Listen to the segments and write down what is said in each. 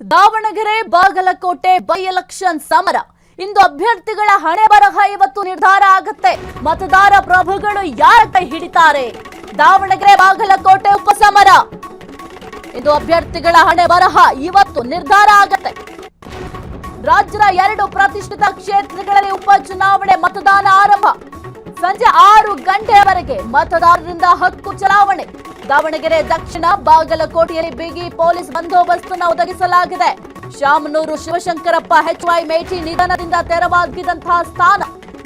Davanagere Bagalkot by election ಸಮರ ಇಂದು ಅಭ್ಯರ್ಥಿಗಳ ಹಣೆ ಬರಹ ಇವತ್ತು ನಿರ್ಧಾರ ಆಗುತ್ತೆ. ಮತದಾರ ಪ್ರಭುಗಳು ಯಾರ ಕೈ ಹಿಡಿತಾರೆ? ದಾವಣಗೆರೆ ಬಾಗಲಕೋಟೆ ಉಪಸಮರ ಇಂದು ಅಭ್ಯರ್ಥಿಗಳ ಹಣೆ ಬರಹ ಇವತ್ತು ನಿರ್ಧಾರ ಆಗುತ್ತೆ. ರಾಜ್ಯದ 2 ಪ್ರತಿಷ್ಠಿತ ಕ್ಷೇತ್ರಗಳಲ್ಲಿ ಉಪಚುನಾವಣೆ ಮತದಾನ ಆರಂಭ. ಸಂಜೆ 6 ಗಂಟೆಯವರೆಗೆ ಮತದಾರರಿಂದ ಹಕ್ಕು ಚಲಾವಣೆ. ದಾವಣಗೆರೆ ದಕ್ಷಿಣ ಬಾಗಲಕೋಟೆಯಲ್ಲಿ ಬಿಗಿ ಪೊಲೀಸ್ ಬಂದೋಬಸ್ತನ್ನು ಒದಗಿಸಲಾಗಿದೆ. ಶಾಮನೂರು ಶಿವಶಂಕರಪ್ಪ HY ಮೇಟಿ ನಿಧನದಿಂದ ತೆರವಾಗಿದ್ದಂತಹ ಸ್ಥಾನ.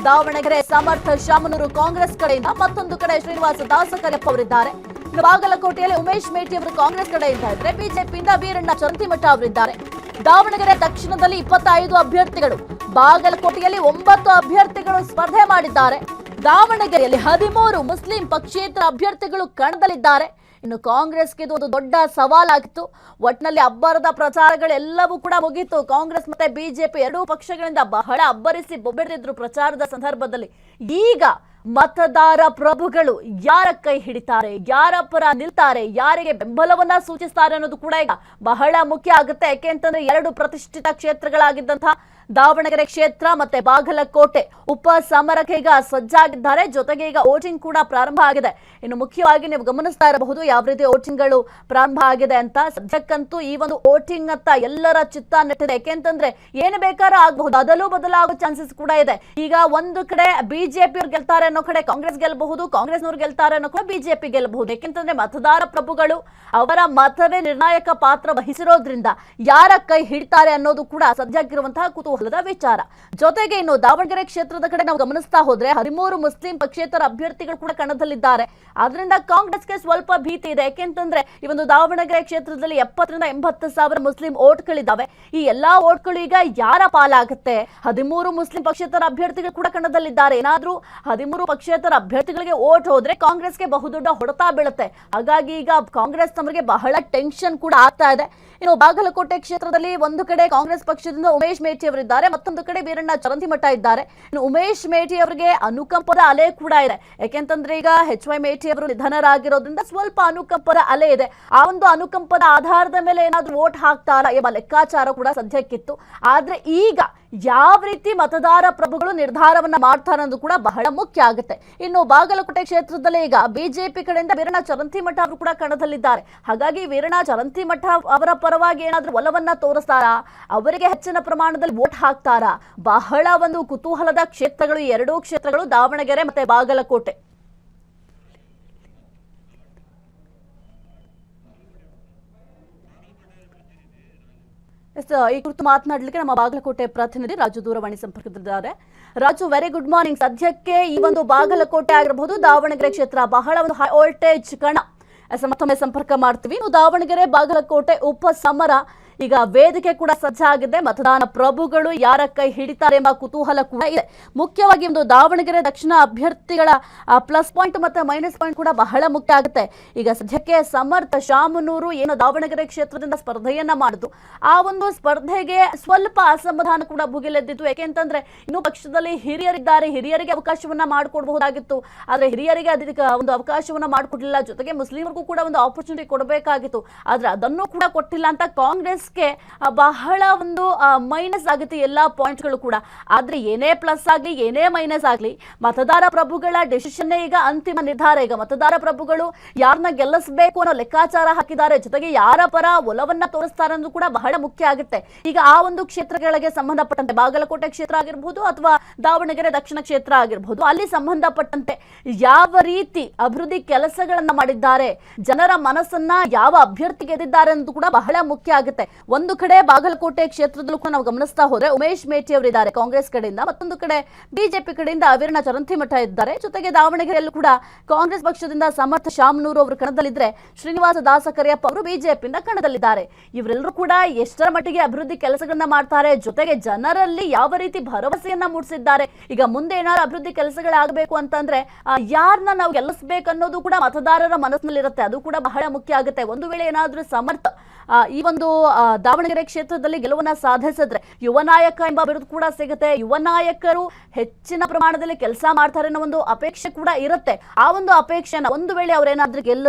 ದಾವಣಗೆರೆ ಸಮರ್ಥ ಶಾಮನೂರು ಕಾಂಗ್ರೆಸ್ ಕಡೆಯಿಂದ, ಮತ್ತೊಂದು ಕಡೆ ಶ್ರೀನಿವಾಸ ದಾಸಕರಿಯಪ್ಪ ಅವರಿದ್ದಾರೆ. ಬಾಗಲಕೋಟೆಯಲ್ಲಿ ಉಮೇಶ್ ಮೇಟಿ ಅವರು ಕಾಂಗ್ರೆಸ್ ಕಡೆಯಿಂದ ಇದ್ದರೆ, ಬಿಜೆಪಿಯಿಂದ ವೀರಣ್ಣ ಚರಂತಿಮಠ ಅವರಿದ್ದಾರೆ. ದಾವಣಗೆರೆ ದಕ್ಷಿಣದಲ್ಲಿ 25 ಅಭ್ಯರ್ಥಿಗಳು, ಬಾಗಲಕೋಟೆಯಲ್ಲಿ 9 ಅಭ್ಯರ್ಥಿಗಳು ಸ್ಪರ್ಧೆ ಮಾಡಿದ್ದಾರೆ. ದಾವಣಗೆರೆಯಲ್ಲಿ 13 ಮುಸ್ಲಿಂ ಪಕ್ಷೇತರ ಅಭ್ಯರ್ಥಿಗಳು ಕಣದಲ್ಲಿದ್ದಾರೆ. ಇನ್ನು ಕಾಂಗ್ರೆಸ್ಗೆ ಇದು ಒಂದು ದೊಡ್ಡ ಸವಾಲಾಗಿತ್ತು. ಒಟ್ಟಿನಲ್ಲಿ ಅಬ್ಬರದ ಪ್ರಚಾರಗಳೆಲ್ಲವೂ ಕೂಡ ಮುಗಿತು. ಕಾಂಗ್ರೆಸ್ ಮತ್ತೆ ಬಿಜೆಪಿ ಎರಡೂ ಪಕ್ಷಗಳಿಂದ ಬಹಳ ಅಬ್ಬರಿಸಿ ಬೊಬ್ಬೆರೆದಿದ್ರು ಪ್ರಚಾರದ ಸಂದರ್ಭದಲ್ಲಿ. ಈಗ ಮತದಾರ ಪ್ರಭುಗಳು ಯಾರ ಕೈ ಹಿಡಿತಾರೆ, ಯಾರ ಪರ ನಿಲ್ತಾರೆ, ಯಾರಿಗೆ ಬೆಂಬಲವನ್ನ ಸೂಚಿಸ್ತಾರೆ ಅನ್ನೋದು ಕೂಡ ಈಗ ಬಹಳ ಮುಖ್ಯ ಆಗುತ್ತೆ. ಯಾಕೆಂತಂದ್ರೆ 2 ಪ್ರತಿಷ್ಠಿತ ಕ್ಷೇತ್ರಗಳಾಗಿದ್ದಂತಹ ದಾವಣಗೆರೆ ಕ್ಷೇತ್ರ ಮತ್ತೆ ಬಾಗಲಕೋಟೆ ಉಪ ಸಮರಕ್ಕೆ ಈಗ ಸಜ್ಜಾಗಿದ್ದಾರೆ. ಜೊತೆಗೆ ಈಗ ವೋಟಿಂಗ್ ಕೂಡ ಪ್ರಾರಂಭ ಆಗಿದೆ. ಇನ್ನು ಮುಖ್ಯವಾಗಿ ನೀವು ಗಮನಿಸ್ತಾ ಇರಬಹುದು ಯಾವ ರೀತಿ ವೋಟಿಂಗ್ಗಳು ಪ್ರಾರಂಭ ಆಗಿದೆ ಅಂತ. ಸದ್ಯಕ್ಕಂತೂ ಈ ಒಂದು ವೋಟಿಂಗ್ ಅಂತ ಎಲ್ಲರ ಚಿತ್ತ ನೆಟ್ಟಿದೆ. ಯಾಕೆಂತಂದ್ರೆ ಏನು ಬೇಕಾದ್ರೂ ಆಗಬಹುದು, ಅದಲ್ಲೂ ಬದಲಾಗೋ ಚಾನ್ಸಸ್ ಕೂಡ ಇದೆ. ಈಗ ಒಂದು ಕಡೆ ಬಿಜೆಪಿ ಅವ್ರು ಗೆಲ್ತಾರೆ ಅನ್ನೋ ಕಡೆ ಕಾಂಗ್ರೆಸ್ ಗೆಲ್ಲಬಹುದು, ಕಾಂಗ್ರೆಸ್ನವ್ರು ಗೆಲ್ತಾರೆ ಅನ್ನೋ ಕಡೆ ಬಿಜೆಪಿ ಗೆಲ್ಲಬಹುದು. ಯಾಕೆಂತಂದ್ರೆ ಮತದಾರ ಪ್ರಭುಗಳು ಅವರ ಮತವೇ ನಿರ್ಣಾಯಕ ಪಾತ್ರ ವಹಿಸಿರೋದ್ರಿಂದ ಯಾರ ಕೈ ಹಿಡಿತಾರೆ ಅನ್ನೋದು ಕೂಡ ಸದ್ಯಕ್ಕಿರುವಂತಹ ಕುತೂಹಲದ ವಿಚಾರ. ಜೊತೆಗೆ ಇನ್ನು ದಾವಣಗೆರೆ ಕ್ಷೇತ್ರದ ಕಡೆ ನಾವು ಗಮನಿಸ್ತಾ ಹೋದ್ರೆ 13 ಮುಸ್ಲಿಂ ಪಕ್ಷೇತರ ಅಭ್ಯರ್ಥಿಗಳು ಕೂಡ ಕಣದಲ್ಲಿದ್ದಾರೆ. ಆದ್ರಿಂದ ಕಾಂಗ್ರೆಸ್ಗೆ ಸ್ವಲ್ಪ ಭೀತಿ ಇದೆ. ಯಾಕೆಂತಂದ್ರೆ ಈ ಒಂದು ದಾವಣಗೆರೆ ಕ್ಷೇತ್ರದಲ್ಲಿ 70 ರಿಂದ 80 ಸಾವಿರ ಮುಸ್ಲಿಂ ಓಟ್ಗಳಿದ್ದಾವೆ. ಈ ಎಲ್ಲಾ ಓಟ್ಗಳು ಈಗ ಯಾರ ಪಾಲಾಗುತ್ತೆ? 13 ಮುಸ್ಲಿಂ ಪಕ್ಷೇತರ ಅಭ್ಯರ್ಥಿಗಳು ಕೂಡ ಕಣದಲ್ಲಿದ್ದಾರೆ. ಏನಾದ್ರೂ 13 ಪಕ್ಷೇತರ ಅಭ್ಯರ್ಥಿಗಳಿಗೆ ಓಟ್ ಹೋದ್ರೆ ಕಾಂಗ್ರೆಸ್ಗೆ ಬಹುದೊಡ್ಡ ಹೊಡೆತ ಬೀಳುತ್ತೆ. ಹಾಗಾಗಿ ಈಗ ಕಾಂಗ್ರೆಸ್ ತಮಗೆ ಬಹಳ ಟೆನ್ಷನ್ ಕೂಡ ಆಗ್ತಾ ಇದೆ. ಇನ್ನು ಬಾಗಲಕೋಟೆ ಕ್ಷೇತ್ರದಲ್ಲಿ ಒಂದು ಕಡೆ ಕಾಂಗ್ರೆಸ್ ಪಕ್ಷದಿಂದ ಉಮೇಶ್ ಮೇಟಿ ಅವರಿದ್ದಾರೆ, ಮತ್ತೊಂದು ಕಡೆ ವೀರಣ್ಣ ಚರಂತಿಮಠ ಇದ್ದಾರೆ. ಇನ್ನು ಉಮೇಶ್ ಮೇಟಿ ಅವರಿಗೆ ಅನುಕಂಪದ ಅಲೆ ಕೂಡ ಇದೆ. ಯಾಕೆಂತಂದ್ರೆ ಈಗ HY ಮೇಟಿ ಅವರು ನಿಧನರಾಗಿರೋದ್ರಿಂದ ಸ್ವಲ್ಪ ಅನುಕಂಪದ ಅಲೆ ಇದೆ. ಆ ಒಂದು ಅನುಕಂಪದ ಆಧಾರದ ಮೇಲೆ ಏನಾದ್ರೂ ವೋಟ್ ಹಾಕ್ತಾರಾ ಎಂಬ ಲೆಕ್ಕಾಚಾರ ಕೂಡ ಸದ್ಯಕ್ಕಿತ್ತು. ಆದ್ರೆ ಈಗ ಯಾವ ರೀತಿ ಮತದಾರ ಪ್ರಭುಗಳು ನಿರ್ಧಾರವನ್ನ ಮಾಡ್ತಾರೆ ಅನ್ನೋದು ಕೂಡ ಬಹಳ ಮುಖ್ಯ ಆಗುತ್ತೆ. ಇನ್ನು ಬಾಗಲಕೋಟೆ ಕ್ಷೇತ್ರದಲ್ಲಿ ಈಗ ಬಿಜೆಪಿ ಕಡೆಯಿಂದ ವೀರಣ್ಣ ಚರಂತಿಮಠ ಅವರು ಕೂಡ ಕಣದಲ್ಲಿದ್ದಾರೆ. ಹಾಗಾಗಿ ವೀರಣ್ಣ ಚರಂತಿಮಠ ಅವರ ಪರವಾಗಿ ಏನಾದ್ರೂ ಒಲವನ್ನ ತೋರಿಸ್ತಾರಾ, ಅವರಿಗೆ ಹೆಚ್ಚಿನ ಪ್ರಮಾಣದಲ್ಲಿ ವೋಟ್ ಹಾಕ್ತಾರಾ? ಬಹಳ ಒಂದು ಕುತೂಹಲದ ಕ್ಷೇತ್ರಗಳು ಈ 2 ಕ್ಷೇತ್ರಗಳು, ದಾವಣಗೆರೆ ಮತ್ತೆ ಬಾಗಲಕೋಟೆ. ಈ ಕುರಿತು ಮಾತನಾಡಲಿಕ್ಕೆ ನಮ್ಮ ಬಾಗಲಕೋಟೆ ಪ್ರತಿನಿಧಿ ರಾಜು ದೂರವಾಣಿ ಸಂಪರ್ಕದಲ್ಲಿದ್ದಾರೆ. Raju, very good morning. ಸದ್ಯಕ್ಕೆ ಈ ಒಂದು ಬಾಗಲಕೋಟೆ ಆಗಿರಬಹುದು, ದಾವಣಗೆರೆ ಕ್ಷೇತ್ರ ಬಹಳ ಒಂದು ಹೈ ವೋಲ್ಟೇಜ್ ಕಣ. ಮತ್ತೊಮ್ಮೆ ಸಂಪರ್ಕ ಮಾಡ್ತೀವಿ. ದಾವಣಗೆರೆ ಬಾಗಲಕೋಟೆ ಉಪ ಸಮರ ಈಗ ವೇದಿಕೆ ಕೂಡ ಸಜ್ಜಾಗಿದೆ. ಮತದಾನ ಪ್ರಭುಗಳು ಯಾರ ಕೈ ಹಿಡಿತಾರೆ ಎಂಬ ಕುತೂಹಲ ಕೂಡ ಇದೆ. ಮುಖ್ಯವಾಗಿ ಒಂದು ದಾವಣಗೆರೆ ದಕ್ಷಿಣ ಅಭ್ಯರ್ಥಿಗಳ ಪ್ಲಸ್ ಪಾಯಿಂಟ್ ಮತ್ತೆ ಮೈನಸ್ ಪಾಯಿಂಟ್ ಕೂಡ ಬಹಳ ಮುಖ್ಯ ಆಗುತ್ತೆ. ಈಗ ಸದ್ಯಕ್ಕೆ ಸಮರ್ಥ ಶಾಮನೂರು ಏನು ದಾವಣಗೆರೆ ಕ್ಷೇತ್ರದಿಂದ ಸ್ಪರ್ಧೆಯನ್ನ ಮಾಡಿದ್ರು, ಆ ಒಂದು ಸ್ಪರ್ಧೆಗೆ ಸ್ವಲ್ಪ ಅಸಮಾಧಾನ ಕೂಡ ಭುಗಿಲೆದ್ದಿತ್ತು. ಯಾಕೆಂತಂದ್ರೆ ಇನ್ನು ಪಕ್ಷದಲ್ಲಿ ಹಿರಿಯರಿದ್ದಾರೆ, ಹಿರಿಯರಿಗೆ ಅವಕಾಶವನ್ನ ಮಾಡಿಕೊಡಬಹುದಾಗಿತ್ತು. ಆದ್ರೆ ಹಿರಿಯರಿಗೆ ಅದಕ್ಕೆ ಒಂದು ಅವಕಾಶವನ್ನ ಮಾಡಿಕೊಡ್ಲಿಲ್ಲ. ಜೊತೆಗೆ ಮುಸ್ಲಿಮರಿಗೂ ಕೂಡ ಒಂದು ಆಪರ್ಚುನಿಟಿ ಕೊಡಬೇಕಾಗಿತ್ತು. ಆದ್ರೆ ಅದನ್ನು ಕೂಡ ಕೊಟ್ಟಿಲ್ಲ ಅಂತ ಕಾಂಗ್ರೆಸ್ ಬಹಳ ಒಂದು ಮೈನಸ್ ಆಗುತ್ತೆ ಎಲ್ಲಾ ಪಾಯಿಂಟ್ಗಳು ಕೂಡ. ಆದ್ರೆ ಏನೇ ಪ್ಲಸ್ ಆಗ್ಲಿ ಏನೇ ಮೈನಸ್ ಆಗ್ಲಿ, ಮತದಾರ ಪ್ರಭುಗಳ ಡಿಸಿಷನ್ ಈಗ ಅಂತಿಮ ನಿರ್ಧಾರ. ಈಗ ಮತದಾರ ಪ್ರಭುಗಳು ಯಾರನ್ನ ಗೆಲ್ಲಿಸಬೇಕು ಅನ್ನೋ ಲೆಕ್ಕಾಚಾರ ಹಾಕಿದ್ದಾರೆ. ಜೊತೆಗೆ ಯಾರ ಪರ ಒಲವನ್ನ ತೋರಿಸ್ತಾರೆ ಅನ್ನೋದು ಕೂಡ ಬಹಳ ಮುಖ್ಯ ಆಗುತ್ತೆ. ಈಗ ಆ ಒಂದು ಕ್ಷೇತ್ರಗಳಿಗೆ ಸಂಬಂಧಪಟ್ಟಂತೆ ಬಾಗಲಕೋಟೆ ಕ್ಷೇತ್ರ ಆಗಿರಬಹುದು ಅಥವಾ ದಾವಣಗೆರೆ ದಕ್ಷಿಣ ಕ್ಷೇತ್ರ ಆಗಿರಬಹುದು, ಅಲ್ಲಿ ಸಂಬಂಧಪಟ್ಟಂತೆ ಯಾವ ರೀತಿ ಅಭಿವೃದ್ಧಿ ಕೆಲಸಗಳನ್ನ ಮಾಡಿದ್ದಾರೆ, ಜನರ ಮನಸ್ಸನ್ನ ಯಾವ ಅಭ್ಯರ್ಥಿ ಗೆದ್ದಿದ್ದಾರೆ ಅನ್ನೋದು ಕೂಡ ಬಹಳ ಮುಖ್ಯ ಆಗುತ್ತೆ. ಒಂದು ಕಡೆ ಬಾಗಲಕೋಟೆ ಕ್ಷೇತ್ರದಲ್ಲೂ ಕೂಡ ನಾವು ಗಮನಿಸ್ತಾ ಹೋದ್ರೆ ಉಮೇಶ್ ಮೇಟಿ ಅವರಿದ್ದಾರೆ ಕಾಂಗ್ರೆಸ್ ಕಡೆಯಿಂದ, ಮತ್ತೊಂದು ಕಡೆ ಬಿಜೆಪಿ ಕಡೆಯಿಂದ ವೀರಣ್ಣ ಚರಂತಿಮಠ ಇದ್ದಾರೆ. ಜೊತೆಗೆ ದಾವಣಗೆರೆಯಲ್ಲೂ ಕೂಡ ಕಾಂಗ್ರೆಸ್ ಪಕ್ಷದಿಂದ ಸಮರ್ಥ ಶಾಮನೂರು ಅವರು ಕಣದಲ್ಲಿದ್ರೆ, ಶ್ರೀನಿವಾಸ ದಾಸಕರಿಯಪ್ಪ ಅವರು ಬಿಜೆಪಿಯಿಂದ ಕಣದಲ್ಲಿದ್ದಾರೆ. ಇವರೆಲ್ಲರೂ ಕೂಡ ಎಷ್ಟರ ಮಟ್ಟಿಗೆ ಅಭಿವೃದ್ಧಿ ಕೆಲಸಗಳನ್ನ ಮಾಡ್ತಾರೆ, ಜೊತೆಗೆ ಜನರಲ್ಲಿ ಯಾವ ರೀತಿ ಭರವಸೆಯನ್ನ ಮೂಡಿಸಿದ್ದಾರೆ. ಈಗ ಮುಂದೆ ಏನಾದ್ರು ಅಭಿವೃದ್ಧಿ ಕೆಲಸಗಳಾಗಬೇಕು ಅಂತಂದ್ರೆ ಯಾರನ್ನ ನಾವು ಗೆಲ್ಲಿಸಬೇಕು ಅನ್ನೋದು ಕೂಡ ಮತದಾರರ ಮನಸ್ಸಿನಲ್ಲಿರುತ್ತೆ. ಅದು ಕೂಡ ಬಹಳ ಮುಖ್ಯ ಆಗುತ್ತೆ. ಒಂದು ವೇಳೆ ಏನಾದ್ರೂ ಸಮರ್ಥ ಈ ಒಂದು ದಾವಣಗೆರೆ ಕ್ಷೇತ್ರದಲ್ಲಿ ಗೆಲುವನ್ನ ಸಾಧಿಸಿದ್ರೆ ಯುವ ನಾಯಕ ಎಂಬ ಬಿರುದು ಕೂಡ ಸಿಗುತ್ತೆ. ಯುವ ನಾಯಕರು ಹೆಚ್ಚಿನ ಪ್ರಮಾಣದಲ್ಲಿ ಕೆಲಸ ಮಾಡ್ತಾರೆ ಅನ್ನೋ ಒಂದು ಅಪೇಕ್ಷೆ ಕೂಡ ಇರುತ್ತೆ. ಆ ಒಂದು ಅಪೇಕ್ಷೆನ ಒಂದು ವೇಳೆ ಅವ್ರೇನಾದ್ರೂ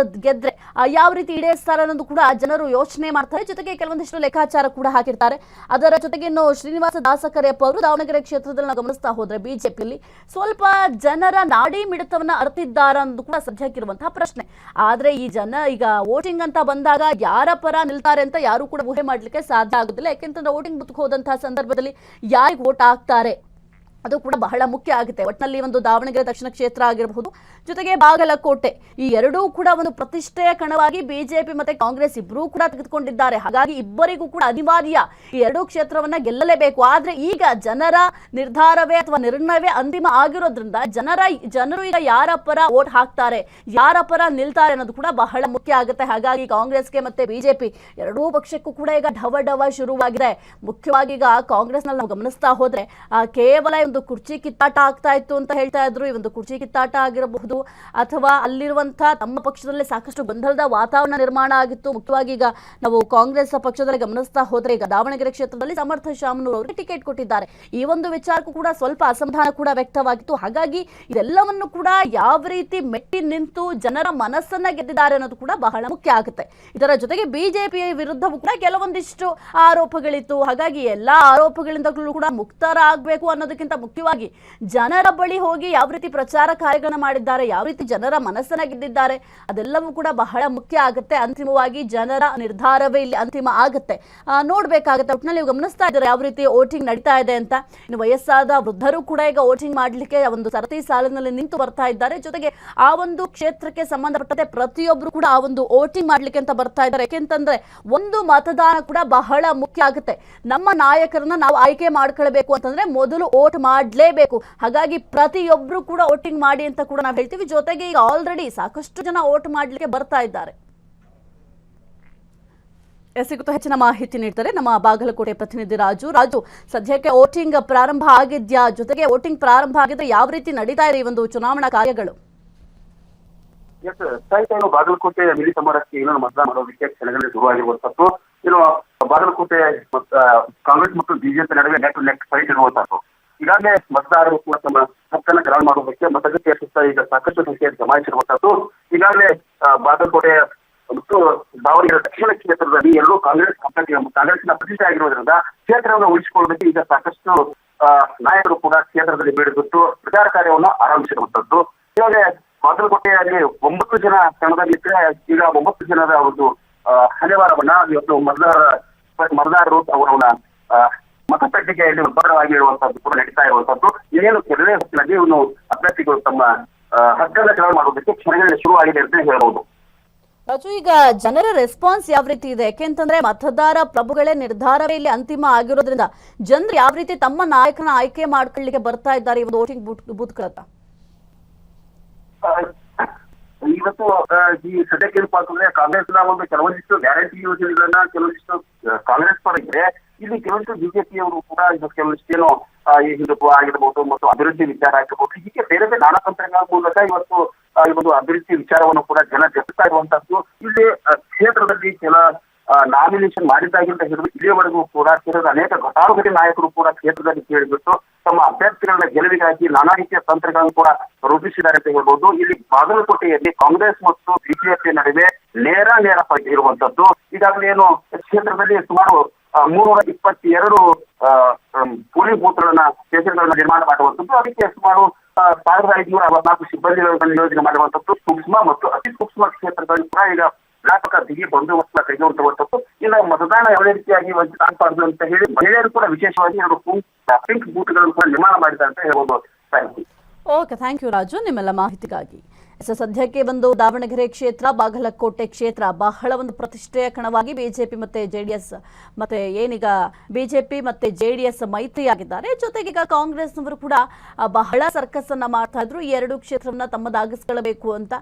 ಗೆದ್ರೆ ಯಾವ ರೀತಿ ಈಡೇರಿಸ್ತಾರೆ ಅನ್ನೋದು ಕೂಡ ಜನರು ಯೋಚನೆ ಮಾಡ್ತಾರೆ. ಜೊತೆಗೆ ಕೆಲವೊಂದಿಷ್ಟು ಲೆಕ್ಕಾಚಾರ ಕೂಡ ಹಾಕಿರ್ತಾರೆ. ಅದರ ಜೊತೆಗೆ ಇನ್ನು ಶ್ರೀನಿವಾಸ ದಾಸಕರಿಯಪ್ಪ ಅವರು ದಾವಣಗೆರೆ ಕ್ಷೇತ್ರದಲ್ಲಿ ನಾವು ಗಮನಿಸ್ತಾ ಹೋದ್ರೆ ಬಿಜೆಪಿಯಲ್ಲಿ ಸ್ವಲ್ಪ ಜನರ ನಾಡಿ ಮಿಡಿತವನ್ನ ಅರ್ತಿದ್ದಾರ ಅನ್ನೋದು ಕೂಡ ಸದ್ಯಕ್ಕಿರುವಂತಹ ಪ್ರಶ್ನೆ. ಆದ್ರೆ ಈ ಜನ ಈಗ ವೋಟಿಂಗ್ ಅಂತ ಬಂದಾಗ ಯಾರ ಪರ ನಿಲ್ತಾರೆ ಅಂತ ಯಾರು ಕೂಡ ಊಹೆ ಮಾಡ್ಲಿಕ್ಕೆ ಸಾಧ್ಯ ಆಗುದಿಲ್ಲ. ಯಾಕೆಂತಂದ್ರೆ ವೋಟಿಂಗ್ ಬೂತ್ಗೆ ಹೋದಂತಹ ಸಂದರ್ಭದಲ್ಲಿ ಯಾರಿಗೆ ವೋಟ್ ಹಾಕ್ತಾರೆ ಅದು ಕೂಡ ಬಹಳ ಮುಖ್ಯ ಆಗುತ್ತೆ. ಒಟ್ಟಿನಲ್ಲಿ ಒಂದು ದಾವಣಗೆರೆ ದಕ್ಷಿಣ ಕ್ಷೇತ್ರ ಆಗಿರಬಹುದು, ಜೊತೆಗೆ ಬಾಗಲಕೋಟೆ, ಈ ಎರಡೂ ಕೂಡ ಒಂದು ಪ್ರತಿಷ್ಠೆಯ ಕಣವಾಗಿ ಬಿಜೆಪಿ ಮತ್ತೆ ಕಾಂಗ್ರೆಸ್ ಇಬ್ಬರೂ ಕೂಡ ತೆಗೆದುಕೊಂಡಿದ್ದಾರೆ. ಹಾಗಾಗಿ ಇಬ್ಬರಿಗೂ ಕೂಡ ಅನಿವಾರ್ಯ ಈ ಎರಡೂ ಕ್ಷೇತ್ರವನ್ನ ಗೆಲ್ಲಲೇಬೇಕು. ಆದ್ರೆ ಈಗ ಜನರ ನಿರ್ಧಾರವೇ ಅಥವಾ ನಿರ್ಣಯವೇ ಅಂತಿಮ ಆಗಿರೋದ್ರಿಂದ ಜನರು ಈಗ ಯಾರ ಪರ ವೋಟ್ ಹಾಕ್ತಾರೆ, ಯಾರ ಪರ ನಿಲ್ತಾರೆ ಅನ್ನೋದು ಕೂಡ ಬಹಳ ಮುಖ್ಯ ಆಗುತ್ತೆ. ಹಾಗಾಗಿ ಕಾಂಗ್ರೆಸ್ಗೆ ಮತ್ತೆ ಬಿಜೆಪಿ ಎರಡೂ ಪಕ್ಷಕ್ಕೂ ಕೂಡ ಈಗ ಢವ ಶುರುವಾಗಿದೆ. ಮುಖ್ಯವಾಗಿ ಈಗ ಕಾಂಗ್ರೆಸ್ ನಲ್ಲಿ ನಾವು ಗಮನಿಸ್ತಾ ಹೋದ್ರೆ ಕೇವಲ ಒಂದು ಕುರ್ಚಿ ಕಿತ್ತಾಟ ಆಗ್ತಾ ಇತ್ತು ಅಂತ ಹೇಳ್ತಾ ಇದ್ರು. ಈ ಒಂದು ಕುರ್ಚಿ ಕಿತ್ತಾಟ ಆಗಿರಬಹುದು ಅಥವಾ ಅಲ್ಲಿರುವಂತಹ ತಮ್ಮ ಪಕ್ಷದಲ್ಲಿ ಸಾಕಷ್ಟು ಗೊಂದಲದ ವಾತಾವರಣ ನಿರ್ಮಾಣ ಆಗಿತ್ತು. ಮುಖ್ಯವಾಗಿ ಈಗ ನಾವು ಕಾಂಗ್ರೆಸ್ ಪಕ್ಷದಲ್ಲಿ ಗಮನಿಸ್ತಾ ಹೋದ್ರೆ ಈಗ ದಾವಣಗೆರೆ ಕ್ಷೇತ್ರದಲ್ಲಿ ಸಮರ್ಥ ಶಾಮನೂರ್ ಅವರಿಗೆ ಟಿಕೆಟ್ ಕೊಟ್ಟಿದ್ದಾರೆ. ಈ ಒಂದು ವಿಚಾರಕ್ಕೂ ಕೂಡ ಸ್ವಲ್ಪ ಅಸಮಾಧಾನ ಕೂಡ ವ್ಯಕ್ತವಾಗಿತ್ತು. ಹಾಗಾಗಿ ಇದೆಲ್ಲವನ್ನು ಕೂಡ ಯಾವ ರೀತಿ ಮೆಟ್ಟಿ ನಿಂತು ಜನರ ಮನಸ್ಸನ್ನ ಗೆದ್ದಿದ್ದಾರೆ ಅನ್ನೋದು ಕೂಡ ಬಹಳ ಮುಖ್ಯ ಆಗುತ್ತೆ. ಇದರ ಜೊತೆಗೆ ಬಿಜೆಪಿ ವಿರುದ್ಧವೂ ಕೂಡ ಕೆಲವೊಂದಿಷ್ಟು ಆರೋಪಗಳಿತ್ತು. ಹಾಗಾಗಿ ಎಲ್ಲಾ ಆರೋಪಗಳಿಂದಲೂ ಕೂಡ ಮುಕ್ತರಾಗಬೇಕು ಅನ್ನೋದಕ್ಕಿಂತ ಮುಖ್ಯವಾಗಿ ಜನರ ಬಳಿ ಹೋಗಿ ಯಾವ ರೀತಿ ಪ್ರಚಾರ ಕಾರ್ಯಗಳನ್ನ ಮಾಡಿದ್ದಾರೆ, ಯಾವ ರೀತಿ ಜನರ ಮನಸ್ಸನ್ನ ಗೆದ್ದಿದ್ದಾರೆ ಅದೆಲ್ಲವೂ ಕೂಡ ಬಹಳ ಮುಖ್ಯ ಆಗುತ್ತೆ. ಅಂತಿಮವಾಗಿ ಜನರ ನಿರ್ಧಾರವೇ ಇಲ್ಲಿ ಅಂತಿಮ ಆಗುತ್ತೆ, ನೋಡ್ಬೇಕಾಗುತ್ತೆ. ಒಟ್ಟಿನಲ್ಲಿ ನೀವು ಗಮನಿಸ್ತಾ ಇದ್ದಾರೆ ಯಾವ ರೀತಿ ವೋಟಿಂಗ್ ನಡೀತಾ ಇದೆ ಅಂತ. ಇನ್ನು ವಯಸ್ಸಾದ ವೃದ್ಧರು ಕೂಡ ಈಗ ವೋಟಿಂಗ್ ಮಾಡ್ಲಿಕ್ಕೆ ಒಂದು ಸರತಿ ಸಾಲಿನಲ್ಲಿ ನಿಂತು ಬರ್ತಾ ಇದ್ದಾರೆ. ಜೊತೆಗೆ ಆ ಒಂದು ಕ್ಷೇತ್ರಕ್ಕೆ ಸಂಬಂಧಪಟ್ಟಂತೆ ಪ್ರತಿಯೊಬ್ರು ಕೂಡ ಆ ಒಂದು ವೋಟಿಂಗ್ ಮಾಡ್ಲಿಕ್ಕೆ ಅಂತ ಬರ್ತಾ ಇದ್ದಾರೆ. ಯಾಕೆಂತಂದ್ರೆ ಒಂದು ಮತದಾನ ಕೂಡ ಬಹಳ ಮುಖ್ಯ ಆಗುತ್ತೆ. ನಮ್ಮ ನಾಯಕರನ್ನ ನಾವು ಆಯ್ಕೆ ಮಾಡ್ಕೊಳ್ಬೇಕು ಅಂತಂದ್ರೆ ಮೊದಲು ವೋಟ್ ಮಾಡಲೇಬೇಕು. ಹಾಗಾಗಿ ಪ್ರತಿಯೊಬ್ರು ಕೂಡ ವೋಟಿಂಗ್ ಮಾಡಿ ಅಂತ ಕೂಡ ನಾವು ಹೇಳ್ತೀವಿ. ಜೊತೆಗೆ ಈಗ ಆಲ್ರೆಡಿ ಸಾಕಷ್ಟು ಜನ ವೋಟ್ ಮಾಡ್ಲಿಕ್ಕೆ ಬರ್ತಾ ಇದ್ದಾರೆ. ಸಿಗುತ್ತಾ ಹೆಚ್ಚಿನ ಮಾಹಿತಿ ನೀಡ್ತಾರೆ ನಮ್ಮ ಬಾಗಲಕೋಟೆ ಪ್ರತಿನಿಧಿ ರಾಜು. ಸದ್ಯಕ್ಕೆ ವೋಟಿಂಗ್ ಪ್ರಾರಂಭ ಆಗಿದ್ಯಾ? ಜೊತೆಗೆ ವೋಟಿಂಗ್ ಪ್ರಾರಂಭ ಆಗಿದ್ರೆ ಯಾವ ರೀತಿ ನಡೀತಾ ಇದೆ ಈ ಒಂದು ಚುನಾವಣಾ ಕಾರ್ಯಗಳು? ಬಾಗಲಕೋಟೆ ಮಿಲಿ ಸಮರಕ್ಕೆ ಇನ್ನೊಂದು ಮತದಾನ ಮಾಡೋದಕ್ಕೆ ಕ್ಷಣಗಳಲ್ಲಿ ಶುರುವಾಗಿರುವಂತದ್ದು. ಬಾಗಲಕೋಟೆ ಕಾಂಗ್ರೆಸ್ ಮತ್ತು ಬಿಜೆಪಿ ನಡುವೆ ನೆಟ್ ಟು ನೆಟ್ ಫೈಟ್ ಇರುವಂತದ್ದು. ಈಗಾಗಲೇ ಮತದಾರರು ಕೂಡ ತಮ್ಮ ಹಕ್ಕನ್ನು ಚಲಾವಣೆ ಮಾಡುವುದಕ್ಕೆ ಮತಗಟ್ಟೆಯ ಸುತ್ತ ಈಗ ಸಾಕಷ್ಟು ಸಂಖ್ಯೆಯಲ್ಲಿ ಜಮಾಯಿಸಿರುವಂತದ್ದು. ಈಗಾಗಲೇ ಬಾಗಲಕೋಟೆ ಮತ್ತು ದಾವಣಗೆರೆ ದಕ್ಷಿಣ ಕ್ಷೇತ್ರದಲ್ಲಿ ಎಲ್ಲರೂ ಕಾಂಗ್ರೆಸ್ನ ಪ್ರತಿಷ್ಠೆ ಆಗಿರುವುದರಿಂದ ಕ್ಷೇತ್ರವನ್ನು ಉಳಿಸಿಕೊಳ್ಳುವುದಕ್ಕೆ ಈಗ ಸಾಕಷ್ಟು ನಾಯಕರು ಕೂಡ ಕ್ಷೇತ್ರದಲ್ಲಿ ಬೀಡುಬಿಟ್ಟು ಪ್ರಚಾರ ಕಾರ್ಯವನ್ನು ಆರಂಭಿಸಿರುವಂತದ್ದು. ಈಗಾಗಲೇ ಬಾಗಲಕೋಟೆಯಲ್ಲಿ 9 ಜನ ಕಣದಲ್ಲಿದ್ದರೆ ಈಗ 9 ಜನರ ಒಂದು ಹಣೆವಾರವನ್ನ ಇವತ್ತು ಮತದಾರರು ಅವರನ್ನ ಮತಪೆಟ್ಟಿಗೆಯಲ್ಲಿ ಉತ್ಪನ್ನವಾಗಿ ಇರುವಂತದ್ದು ಕೂಡ ನಡೀತಾ ಇರುವಂತದ್ದು. ಇನ್ನೇನು ಕೆಲವೇ ಹೊತ್ತಿನಲ್ಲಿ ಇವನು ಅಭ್ಯರ್ಥಿಗಳು ತಮ್ಮ ಹಕ್ಕನ್ನು ಚಲಾವಣೆ ಮಾಡುವುದಕ್ಕೆ ಕ್ಷಣಗಳಲ್ಲಿ ಶುರುವಾಗಿದೆ ಅಂತ ಹೇಳಬಹುದು. ರಾಜು, ಈಗ ಜನರ ರೆಸ್ಪಾನ್ಸ್ ಯಾವ ರೀತಿ ಇದೆ? ಯಾಕೆಂತಂದ್ರೆ ಮತದಾರ ಪ್ರಭುಗಳೇ ನಿರ್ಧಾರವೇ ಇಲ್ಲಿ ಅಂತಿಮ ಆಗಿರೋದ್ರಿಂದ ಜನರು ಯಾವ ರೀತಿ ತಮ್ಮ ನಾಯಕನ ಆಯ್ಕೆ ಮಾಡ್ಕೊಳ್ಳಿಕ್ಕೆ ಬರ್ತಾ ಇದ್ದಾರೆ ಈ ಒಂದು ವೋಟಿಂಗ್ ಬೂತ್ಗಳತ್ತ? ಇವತ್ತು ಈ ಸದ್ಯಕ್ಕೆ ಏನಪ್ಪಾ ಅಂತಂದ್ರೆ ಕಾಂಗ್ರೆಸ್ನ ಒಂದು ಕೆಲವೊಂದಿಷ್ಟು ಗ್ಯಾರಂಟಿ ಯೋಜನೆಗಳನ್ನ ಕೆಲವೊಂದಿಷ್ಟು ಕಾಂಗ್ರೆಸ್ ಪರ ಇದ್ರೆ, ಇಲ್ಲಿ ಕೆಲವೊಂದಿಷ್ಟು ಬಿಜೆಪಿಯವರು ಕೂಡ ಕೆಲವೊಂದಿಷ್ಟು ಏನೋ ಈ ಹಿಂದುತ್ವ ಆಗಿರ್ಬೋದು ಮತ್ತು ಅಭಿವೃದ್ಧಿ ವಿಚಾರ ಆಗಿರ್ಬೋದು, ಹೀಗೆ ಬೇರೆ ಬೇರೆ ನಾನಾ ತಂತ್ರಗಳ ಮೂಲಕ ಇವತ್ತು ಈ ಒಂದು ಅಭಿವೃದ್ಧಿ ವಿಚಾರವನ್ನು ಕೂಡ ಜನ ಜಪಿಸ್ತಾ ಇರುವಂತದ್ದು. ಇಲ್ಲಿ ಕ್ಷೇತ್ರದಲ್ಲಿ ಕೆಲ ನಾಮಿನೇಷನ್ ಮಾಡಿದ್ದಾಗಿಂತ ಹಿಡಿದು ಇಲ್ಲಿಯವರೆಗೂ ಕೂಡ ಕ್ಷೇತ್ರದ ಅನೇಕ ಘಟಾನುಘಟಿ ನಾಯಕರು ಕೂಡ ಕ್ಷೇತ್ರದಲ್ಲಿ ಕೇಳಿಬಿಟ್ಟು ತಮ್ಮ ಅಭ್ಯರ್ಥಿಗಳ ಗೆಲುವಿಗಾಗಿ ನಾನಾ ರೀತಿಯ ತಂತ್ರಗಳನ್ನು ಕೂಡ ರೂಪಿಸಿದ್ದಾರೆ ಅಂತ ಹೇಳ್ಬೋದು. ಇಲ್ಲಿ ಬಾಗಲಕೋಟೆಯಲ್ಲಿ ಕಾಂಗ್ರೆಸ್ ಮತ್ತು ಬಿಜೆಪಿ ನಡುವೆ ನೇರ ಫೈಟ್ ಇರುವಂತದ್ದು. ಈಗಾಗಲೇ ಏನು ಕ್ಷೇತ್ರದಲ್ಲಿ ಸುಮಾರು 322 ಪೋಲಿಂಗ್ ಬೂತ್ಗಳನ್ನ ಸ್ಟೇಷನ್ಗಳನ್ನ ನಿರ್ಮಾಣ ಮಾಡುವಂತದ್ದು. ಅದಕ್ಕೆ ಸುಮಾರು 1564 ಸಿಬ್ಬಂದಿಗಳನ್ನು ನಿಯೋಜನೆ ಮಾಡುವಂತದ್ದು. ಸೂಕ್ಷ್ಮ ಮತ್ತು ಅತಿ ಸೂಕ್ಷ್ಮ ಕ್ಷೇತ್ರಗಳಲ್ಲಿ ಕೂಡ ಈಗ ವ್ಯಾಪಕ ಬಿಗಿ ಬಂದೋಬಸ್ತ್ ಕೈಗೊಳ್ಳುವಂತದ್ದು. ಇಲ್ಲ ಮತದಾನ ಯಾವುದೇ ರೀತಿಯಾಗಿ ಆಗಬಾರ್ದು ಅಂತ ಹೇಳಿ ಮಹಿಳೆಯರು ಕೂಡ ವಿಶೇಷವಾಗಿ 2 ಪಿಂಕ್ ಬೂತ್ಗಳನ್ನು ಕೂಡ ನಿರ್ಮಾಣ ಮಾಡಿದ್ದಾರೆ ಅಂತ ಹೇಳ್ಬೋದು. ಓಕೆ, ಥ್ಯಾಂಕ್ ಯು ರಾಜು ನಿಮ್ಮೆಲ್ಲ ಮಾಹಿತಿಗಾಗಿ. ಸದ್ಯಕ್ಕೆ ಒಂದು ದಾವಣಗೆರೆ ಕ್ಷೇತ್ರ, ಬಾಗಲಕೋಟೆ ಕ್ಷೇತ್ರ ಬಹಳ ಒಂದು ಪ್ರತಿಷ್ಠೆಯ ಕಣವಾಗಿ ಬಿಜೆಪಿ ಮತ್ತೆ ಜೆಡಿಎಸ್ ಮತ್ತೆ ಏನೀಗ ಬಿಜೆಪಿ ಮತ್ತೆ ಜೆಡಿಎಸ್ ಮೈತ್ರಿಯಾಗಿದ್ದಾರೆ. ಜೊತೆಗೆ ಈಗ ಕಾಂಗ್ರೆಸ್ನವರು ಕೂಡ ಬಹಳ ಸರ್ಕಸ್ ಅನ್ನ ಮಾಡ್ತಾ ಇದ್ರು, ಈ ಎರಡು ಕ್ಷೇತ್ರವನ್ನ ತಮ್ಮದಾಗಿಸ್ಕೊಳ್ಬೇಕು ಅಂತ.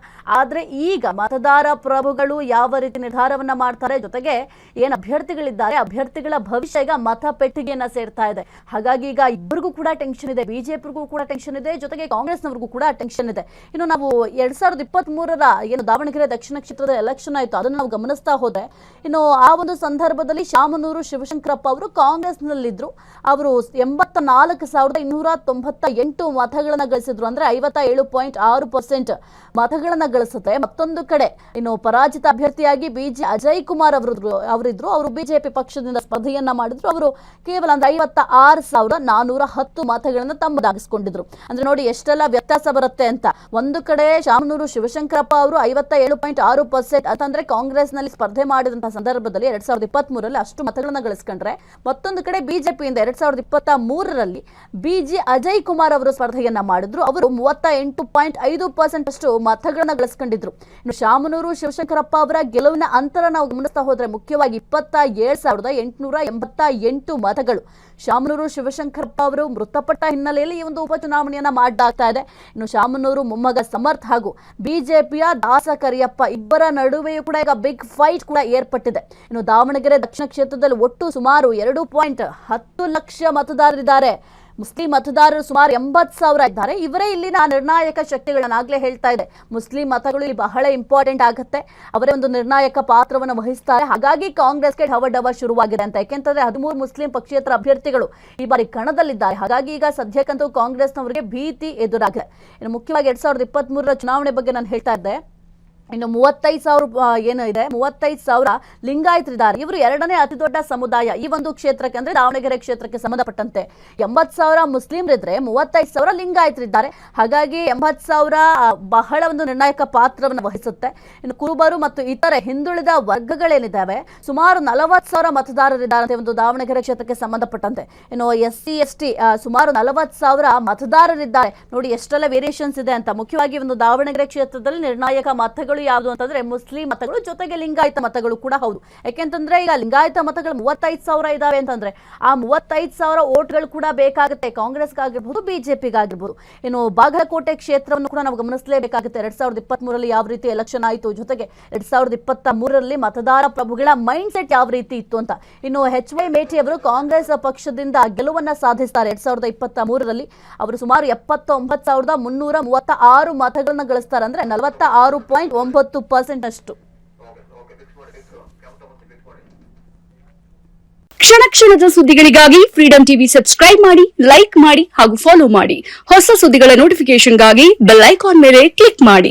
ಆದ್ರೆ ಈಗ ಮತದಾರ ಪ್ರಭುಗಳು ಯಾವ ರೀತಿ ನಿರ್ಧಾರವನ್ನ ಮಾಡ್ತಾರೆ, ಜೊತೆಗೆ ಏನ್ ಅಭ್ಯರ್ಥಿಗಳಿದ್ದಾರೆ ಅಭ್ಯರ್ಥಿಗಳ ಭವಿಷ್ಯ ಈಗ ಮತ ಪೆಟ್ಟಿಗೆಯನ್ನ ಸೇರ್ತಾ ಇದೆ. ಹಾಗಾಗಿ ಈಗ ಇಬ್ಬರಿಗೂ ಕೂಡ ಟೆನ್ಷನ್ ಇದೆ, ಬಿಜೆಪಿಗೂ ಕೂಡ ಟೆನ್ಷನ್ ಇದೆ, ಜೊತೆಗೆ ಕಾಂಗ್ರೆಸ್ನವ್ರಿಗೂ ಕೂಡ ಟೆನ್ಷನ್ ಇದೆ. ಇನ್ನು ನಾವು 2023ರ ಏನು ದಾವಣಗೆರೆ ದಕ್ಷಿಣ ಕ್ಷೇತ್ರದ ಎಲೆಕ್ಷನ್ ಆಯಿತು, ಅದನ್ನು ನಾವು ಗಮನಿಸ್ತಾ ಹೋದ್ರೆ ಇನ್ನು ಆ ಒಂದು ಸಂದರ್ಭದಲ್ಲಿ ಶಾಮನೂರು ಶಿವಶಂಕರಪ್ಪ ಅವರು ಕಾಂಗ್ರೆಸ್ನಲ್ಲಿದ್ರು. ಅವರು 84,298 ಮತಗಳನ್ನ ಗಳಿಸಿದ್ರು, ಅಂದ್ರೆ 57.6% ಮತಗಳನ್ನ ಗಳಿಸುತ್ತೆ. ಮತ್ತೊಂದು ಕಡೆ ಇನ್ನು ಪರಾಜಿತ ಅಭ್ಯರ್ಥಿಯಾಗಿ ಬಿಜೆ ಅಜಯ್ ಕುಮಾರ್ ಅವರಿದ್ರು. ಅವರು ಬಿಜೆಪಿ ಪಕ್ಷದಿಂದ ಸ್ಪರ್ಧೆಯನ್ನ ಮಾಡಿದ್ರು. ಅವರು ಕೇವಲ 56,410 ಮತಗಳನ್ನ ತಮ್ಮದಾಗಿಸಿಕೊಂಡಿದ್ರು. ಅಂದ್ರೆ ನೋಡಿ ಎಷ್ಟೆಲ್ಲ ವ್ಯತ್ಯಾಸ ಬರುತ್ತೆ ಅಂತ. ಒಂದು ಕಡೆ ಶಾಮನೂರು ಶಿವಶಂಕರಪ್ಪ ಅವರು 57.6% ಅಂತಂದ್ರೆ ಕಾಂಗ್ರೆಸ್ ನಲ್ಲಿ ಸ್ಪರ್ಧೆ ಮಾಡಿದಂತಹ ಸಂದರ್ಭದಲ್ಲಿ 2023ರಲ್ಲಿ ಅಷ್ಟು ಮತಗಳನ್ನ ಗಳಿಸ್ಕೊಂಡ್ರೆ, ಮತ್ತೊಂದು ಕಡೆ ಬಿಜೆಪಿಯಿಂದ 2023ರಲ್ಲಿ ಬಿಜೆ ಅಜಯ್ ಕುಮಾರ್ ಅವರು ಸ್ಪರ್ಧೆಯನ್ನ ಮಾಡಿದ್ರು. ಅವರು 38.5% ಅಷ್ಟು ಮತಗಳನ್ನ ಗಳಿಸ್ಕೊಂಡಿದ್ರು. ಇನ್ನು ಶಾಮನೂರು ಶಿವಶಂಕರಪ್ಪ ಅವರ ಗೆಲುವಿನ ಅಂತರ ನಾವು ಗಮನಿಸ್ತಾ ಹೋದ್ರೆ ಮುಖ್ಯವಾಗಿ 27,888 ಮತಗಳು. ಶಾಮನೂರು ಶಿವಶಂಕರಪ್ಪ ಅವರು ಮೃತಪಟ್ಟ ಹಿನ್ನೆಲೆಯಲ್ಲಿ ಈ ಒಂದು ಉಪಚುನಾವಣೆಯನ್ನ ಮಾಡಲಾಗ್ತಾ ಇದೆ. ಇನ್ನು ಶಾಮನೂರು ಮೊಮ್ಮಗ ಸಮರ್ಥ್ ಹಾಗೂ ಬಿಜೆಪಿಯ ದಾಸ ಕರಿಯಪ್ಪ ಇಬ್ಬರ ನಡುವೆಯೂ ಕೂಡ ಈಗ ಬಿಗ್ ಫೈಟ್ ಕೂಡ ಏರ್ಪಟ್ಟಿದೆ. ಇನ್ನು ದಾವಣಗೆರೆ ದಕ್ಷಿಣ ಕ್ಷೇತ್ರದಲ್ಲಿ ಒಟ್ಟು ಸುಮಾರು 2.10 ಲಕ್ಷ ಮತದಾರರಿದ್ದಾರೆ. ಮುಸ್ಲಿಂ ಮತದಾರರು ಸುಮಾರು 80,000 ಇದ್ದಾರೆ. ಇವರೇ ಇಲ್ಲಿನ ನಿರ್ಣಾಯಕ ಶಕ್ತಿಗಳನ್ನಾಗಲೇ ಹೇಳ್ತಾ ಇದೆ. ಮುಸ್ಲಿಂ ಮತಗಳು ಇಲ್ಲಿ ಬಹಳ ಇಂಪಾರ್ಟೆಂಟ್ ಆಗುತ್ತೆ, ಅವರೇ ಒಂದು ನಿರ್ಣಾಯಕ ಪಾತ್ರವನ್ನು ವಹಿಸ್ತಾರೆ. ಹಾಗಾಗಿ ಕಾಂಗ್ರೆಸ್ಗೆ ಢವಢವ ಶುರುವಾಗಿದೆ ಅಂತ. ಯಾಕೆಂತಂದ್ರೆ 13 ಮುಸ್ಲಿಂ ಪಕ್ಷೇತರ ಅಭ್ಯರ್ಥಿಗಳು ಈ ಬಾರಿ ಕಣದಲ್ಲಿದ್ದಾರೆ. ಹಾಗಾಗಿ ಈಗ ಸದ್ಯಕ್ಕಂತೂ ಕಾಂಗ್ರೆಸ್ನವರಿಗೆ ಭೀತಿ ಎದುರಾಗಿದೆ. ಇನ್ನು ಮುಖ್ಯವಾಗಿ 2023ರ ಚುನಾವಣೆ ಬಗ್ಗೆ ನಾನು ಹೇಳ್ತಾ ಇದ್ದೆ. ಇನ್ನು 35,000 ಏನು ಇದೆ, 35,000 ಲಿಂಗಾಯತರಿದ್ದಾರೆ. ಇವರು ಎರಡನೇ ಅತಿ ದೊಡ್ಡ ಸಮುದಾಯ ಈ ಒಂದು ಕ್ಷೇತ್ರಕ್ಕೆ, ಅಂದ್ರೆ ದಾವಣಗೆರೆ ಕ್ಷೇತ್ರಕ್ಕೆ ಸಂಬಂಧಪಟ್ಟಂತೆ. 80,000 ಮುಸ್ಲಿಂರಿದ್ರೆ 35,000 ಲಿಂಗಾಯತರಿದ್ದಾರೆ. ಹಾಗಾಗಿ 80,000 ಬಹಳ ಒಂದು ನಿರ್ಣಾಯಕ ಪಾತ್ರವನ್ನು ವಹಿಸುತ್ತೆ. ಇನ್ನು ಕುರುಬರು ಮತ್ತು ಇತರೆ ಹಿಂದುಳಿದ ವರ್ಗಗಳೇನಿದ್ದಾವೆ ಸುಮಾರು 40,000 ಮತದಾರರಿದ್ದಾರೆ ಒಂದು ದಾವಣಗೆರೆ ಕ್ಷೇತ್ರಕ್ಕೆ ಸಂಬಂಧಪಟ್ಟಂತೆ. ಇನ್ನು SC ST ಸುಮಾರು 40,000 ಮತದಾರರಿದ್ದಾರೆ. ನೋಡಿ ಎಷ್ಟೆಲ್ಲ ವೇರಿಯೇಷನ್ಸ್ ಇದೆ ಅಂತ. ಮುಖ್ಯವಾಗಿ ಒಂದು ದಾವಣಗೆರೆ ಕ್ಷೇತ್ರದಲ್ಲಿ ನಿರ್ಣಾಯಕ ಮತಗಳು ಯಾವುದು ಅಂತಂದ್ರೆ ಮುಸ್ಲಿಂ ಮತಗಳು ಜೊತೆಗೆ ಲಿಂಗಾಯತ ಮತಗಳು ಕೂಡ ಹೌದು. ಯಾಕೆಂತಂದ್ರೆ ಈಗ ಲಿಂಗಾಯತ ಮತಗಳು 35,000 ಇದಾವೆ ಅಂತಂದ್ರೆ ಆ 35,000 ಓಟ್ಗಳು ಕೂಡ ಬೇಕಾಗುತ್ತೆ, ಕಾಂಗ್ರೆಸ್ಗಾಗಿರ್ಬೋದು ಬಿಜೆಪಿಗಾಗಿರ್ಬೋದು. ಇನ್ನು ಬಾಗಲಕೋಟೆ ಕ್ಷೇತ್ರವನ್ನು ಕೂಡ ನಾವು ಗಮನಿಸಲೇಬೇಕಾಗುತ್ತೆ. 2023ರಲ್ಲಿ ಯಾವ ರೀತಿ ಎಲೆಕ್ಷನ್ ಆಯಿತು, ಜೊತೆಗೆ 2023ರಲ್ಲಿ ಮತದಾರ ಪ್ರಭುಗಳ ಮೈಂಡ್ ಸೆಟ್ ಯಾವ ರೀತಿ ಇತ್ತು ಅಂತ. ಇನ್ನು HY ಮೇಟಿ ಅವರು ಕಾಂಗ್ರೆಸ್ ಪಕ್ಷದಿಂದ ಗೆಲುವನ್ನ ಸಾಧಿಸ್ತಾರೆ. 2023ರಲ್ಲಿ ಅವರು ಸುಮಾರು 79,336 ಮತಗಳನ್ನ ಗಳಿಸ್ತಾರೆ, ಅಂದ್ರೆ 46.9% ಅಷ್ಟು. ಕ್ಷಣ ಕ್ಷಣದ ಸುದ್ದಿಗಳಿಗಾಗಿ ಫ್ರೀಡಂ ಟಿವಿ ಸಬ್ಸ್ಕ್ರೈಬ್ ಮಾಡಿ, ಲೈಕ್ ಮಾಡಿ ಹಾಗೂ ಫಾಲೋ ಮಾಡಿ. ಹೊಸ ಸುದ್ದಿಗಳ ನೋಟಿಫಿಕೇಶನ್ಗಾಗಿ ಬೆಲ್ ಐಕಾನ್ ಮೇಲೆ ಕ್ಲಿಕ್ ಮಾಡಿ.